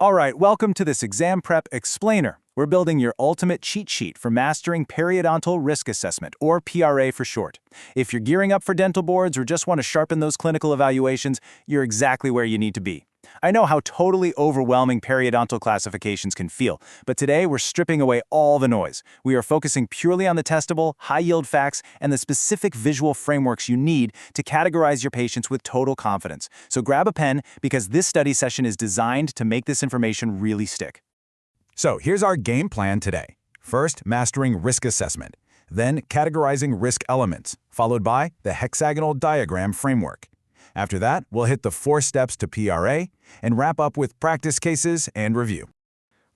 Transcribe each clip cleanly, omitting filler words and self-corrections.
All right, welcome to this Exam Prep Explainer. We're building your ultimate cheat sheet for mastering periodontal risk assessment, or PRA for short. If you're gearing up for dental boards or just want to sharpen those clinical evaluations, you're exactly where you need to be. I know how totally overwhelming periodontal classifications can feel, but today we're stripping away all the noise. We are focusing purely on the testable, high-yield facts and the specific visual frameworks you need to categorize your patients with total confidence. So grab a pen, because this study session is designed to make this information really stick. So here's our game plan today. First, mastering risk assessment. Then, categorizing risk elements, followed by the hexagonal diagram framework. After that, we'll hit the 4 steps to PRA and wrap up with practice cases and review.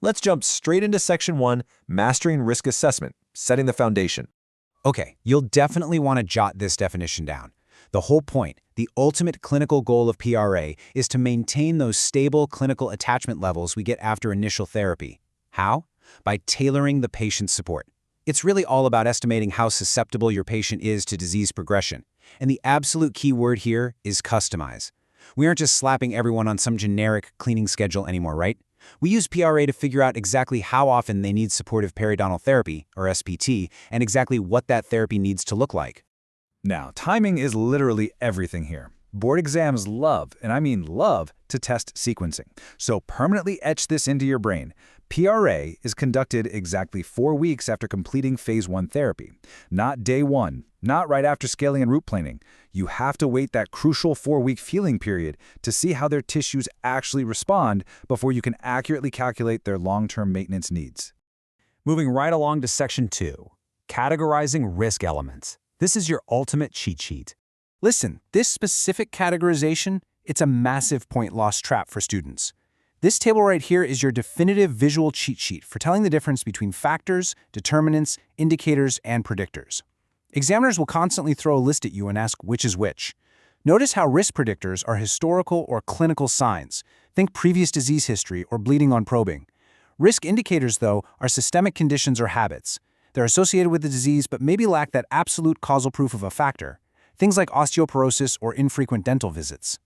Let's jump straight into Section 1, Mastering Risk Assessment, Setting the Foundation. Okay, you'll definitely want to jot this definition down. The whole point, the ultimate clinical goal of PRA, is to maintain those stable clinical attachment levels we get after initial therapy. How? By tailoring the patient's support. It's really all about estimating how susceptible your patient is to disease progression. And the absolute key word here is customize. We aren't just slapping everyone on some generic cleaning schedule anymore, right? We use PRA to figure out exactly how often they need supportive periodontal therapy, or SPT, and exactly what that therapy needs to look like. Now, timing is literally everything here. Board exams love, and I mean love, to test sequencing. So permanently etch this into your brain. PRA is conducted exactly 4 weeks after completing Phase 1 therapy. Not day 1, not right after scaling and root planing. You have to wait that crucial 4-week feeling period to see how their tissues actually respond before you can accurately calculate their long-term maintenance needs. Moving right along to Section 2, Categorizing Risk Elements. This is your ultimate cheat sheet. Listen, this specific categorization, it's a massive point loss trap for students. This table right here is your definitive visual cheat sheet for telling the difference between factors, determinants, indicators, and predictors. Examiners will constantly throw a list at you and ask which is which. Notice how risk predictors are historical or clinical signs. Think previous disease history or bleeding on probing. Risk indicators, though, are systemic conditions or habits. They're associated with the disease but maybe lack that absolute causal proof of a factor. Things like osteoporosis or infrequent dental visits.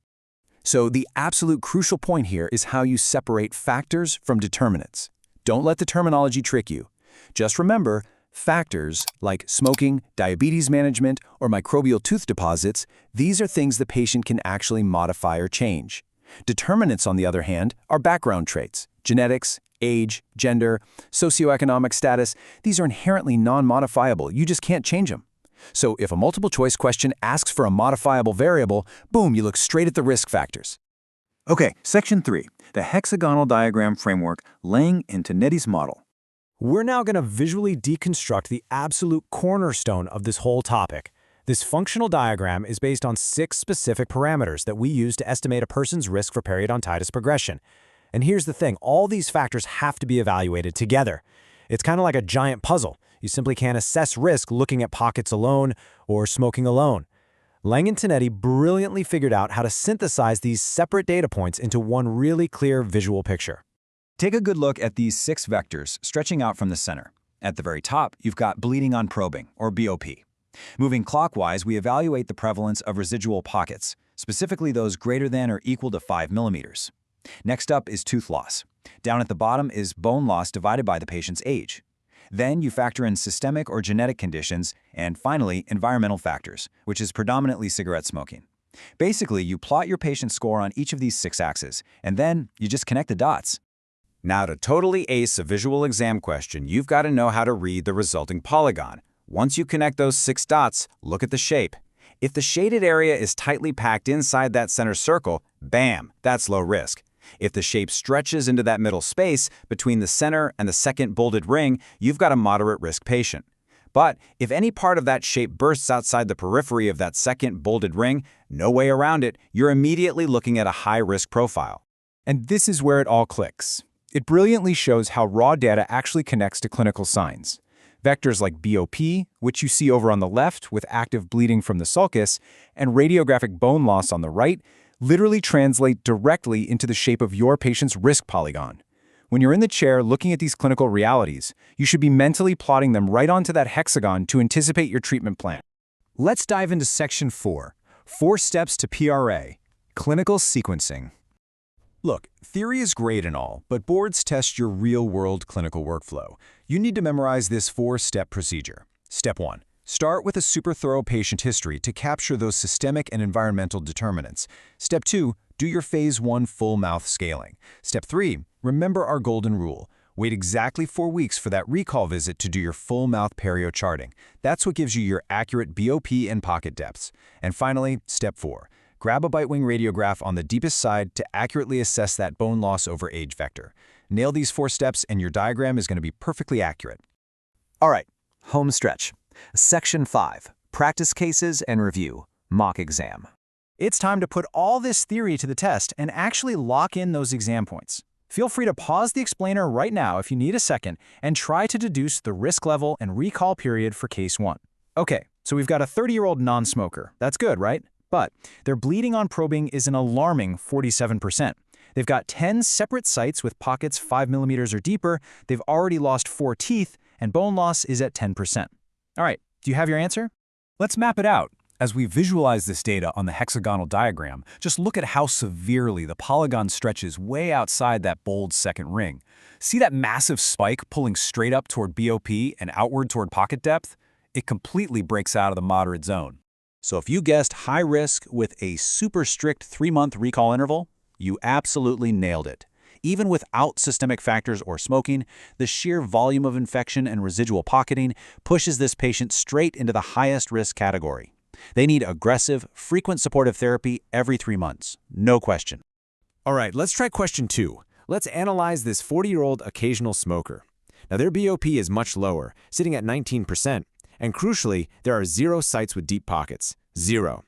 So the absolute crucial point here is how you separate factors from determinants. Don't let the terminology trick you. Just remember, factors like smoking, diabetes management, or microbial tooth deposits, these are things the patient can actually modify or change. Determinants, on the other hand, are background traits, genetics, age, gender, socioeconomic status. These are inherently non-modifiable. You just can't change them. So if a multiple-choice question asks for a modifiable variable, boom, you look straight at the risk factors. Okay, Section 3, the hexagonal diagram framework, laying into Netti's model. We're now going to visually deconstruct the absolute cornerstone of this whole topic. This functional diagram is based on 6 specific parameters that we use to estimate a person's risk for periodontitis progression. And here's the thing, all these factors have to be evaluated together. It's kind of like a giant puzzle. You simply can't assess risk looking at pockets alone or smoking alone. Lang and Tonetti brilliantly figured out how to synthesize these separate data points into one really clear visual picture. Take a good look at these 6 vectors stretching out from the center. At the very top, you've got bleeding on probing, or BOP. Moving clockwise, we evaluate the prevalence of residual pockets, specifically those greater than or equal to 5 millimeters. Next up is tooth loss. Down at the bottom is bone loss divided by the patient's age. Then you factor in systemic or genetic conditions, and finally, environmental factors, which is predominantly cigarette smoking. Basically, you plot your patient's score on each of these 6 axes, and then you just connect the dots. Now, to totally ace a visual exam question, you've got to know how to read the resulting polygon. Once you connect those 6 dots, look at the shape. If the shaded area is tightly packed inside that center circle, bam, that's low risk. If the shape stretches into that middle space between the center and the second bolded ring, you've got a moderate risk patient. But if any part of that shape bursts outside the periphery of that second bolded ring, no way around it, you're immediately looking at a high-risk profile. And this is where it all clicks. It brilliantly shows how raw data actually connects to clinical signs. Vectors like BOP, which you see over on the left with active bleeding from the sulcus, and radiographic bone loss on the right, literally translate directly into the shape of your patient's risk polygon. When you're in the chair looking at these clinical realities, you should be mentally plotting them right onto that hexagon to anticipate your treatment plan. Let's dive into Section 4, 4 Steps to PRA, Clinical Sequencing. Look, theory is great and all, but boards test your real-world clinical workflow. You need to memorize this 4-step procedure. Step 1. Start with a super thorough patient history to capture those systemic and environmental determinants. Step 2. Do your Phase 1 full mouth scaling. Step 3. Remember our golden rule. Wait exactly 4 weeks for that recall visit to do your full mouth perio charting. That's what gives you your accurate BOP and pocket depths. And finally, Step 4. Grab a bite wing radiograph on the deepest side to accurately assess that bone loss over age vector. Nail these 4 steps and your diagram is going to be perfectly accurate. All right, home stretch. Section 5, Practice Cases and Review, Mock Exam. It's time to put all this theory to the test and actually lock in those exam points. Feel free to pause the explainer right now if you need a second and try to deduce the risk level and recall period for Case 1. Okay, so we've got a 30-year-old non-smoker. That's good, right? But their bleeding on probing is an alarming 47%. They've got 10 separate sites with pockets 5 millimeters or deeper, they've already lost 4 teeth, and bone loss is at 10%. All right, do you have your answer? Let's map it out. As we visualize this data on the hexagonal diagram, just look at how severely the polygon stretches way outside that bold second ring. See that massive spike pulling straight up toward BOP and outward toward pocket depth? It completely breaks out of the moderate zone. So if you guessed high risk with a super strict 3-month recall interval, you absolutely nailed it. Even without systemic factors or smoking, the sheer volume of infection and residual pocketing pushes this patient straight into the highest risk category. They need aggressive, frequent supportive therapy every 3 months. No question. All right, let's try question 2. Let's analyze this 40-year-old occasional smoker. Now, their BOP is much lower, sitting at 19%. And crucially, there are 0 sites with deep pockets. 0.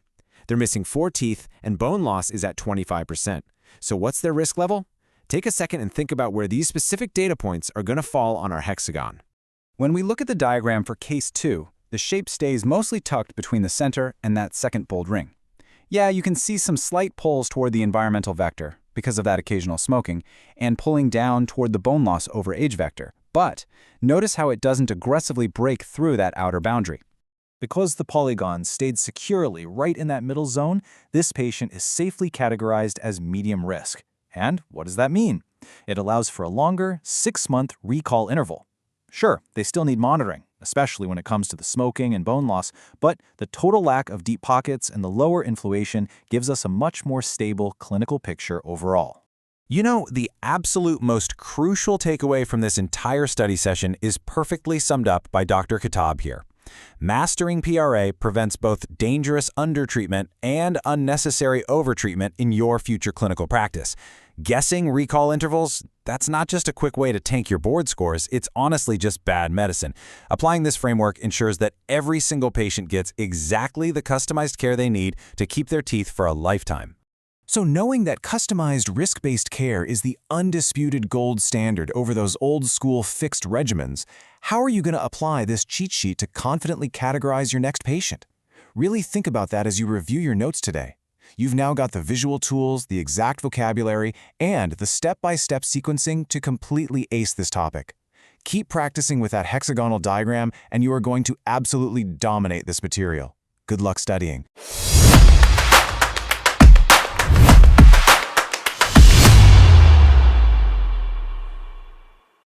They're missing 4 teeth, and bone loss is at 25%. So what's their risk level? Take a second and think about where these specific data points are going to fall on our hexagon. When we look at the diagram for Case 2, the shape stays mostly tucked between the center and that second bold ring. Yeah, you can see some slight pulls toward the environmental vector because of that occasional smoking, and pulling down toward the bone loss over age vector. But notice how it doesn't aggressively break through that outer boundary. Because the polygon stayed securely right in that middle zone, this patient is safely categorized as medium risk. And what does that mean? It allows for a longer 6-month recall interval. Sure, they still need monitoring, especially when it comes to the smoking and bone loss, but the total lack of deep pockets and the lower influation gives us a much more stable clinical picture overall. You know, the absolute most crucial takeaway from this entire study session is perfectly summed up by Dr. Khattab here. Mastering PRA prevents both dangerous undertreatment and unnecessary overtreatment in your future clinical practice. Guessing recall intervals, that's not just a quick way to tank your board scores, it's honestly just bad medicine. Applying this framework ensures that every single patient gets exactly the customized care they need to keep their teeth for a lifetime. So knowing that customized risk-based care is the undisputed gold standard over those old-school fixed regimens, how are you going to apply this cheat sheet to confidently categorize your next patient? Really think about that as you review your notes today. You've now got the visual tools, the exact vocabulary, and the step-by-step sequencing to completely ace this topic. Keep practicing with that hexagonal diagram, and you are going to absolutely dominate this material. Good luck studying.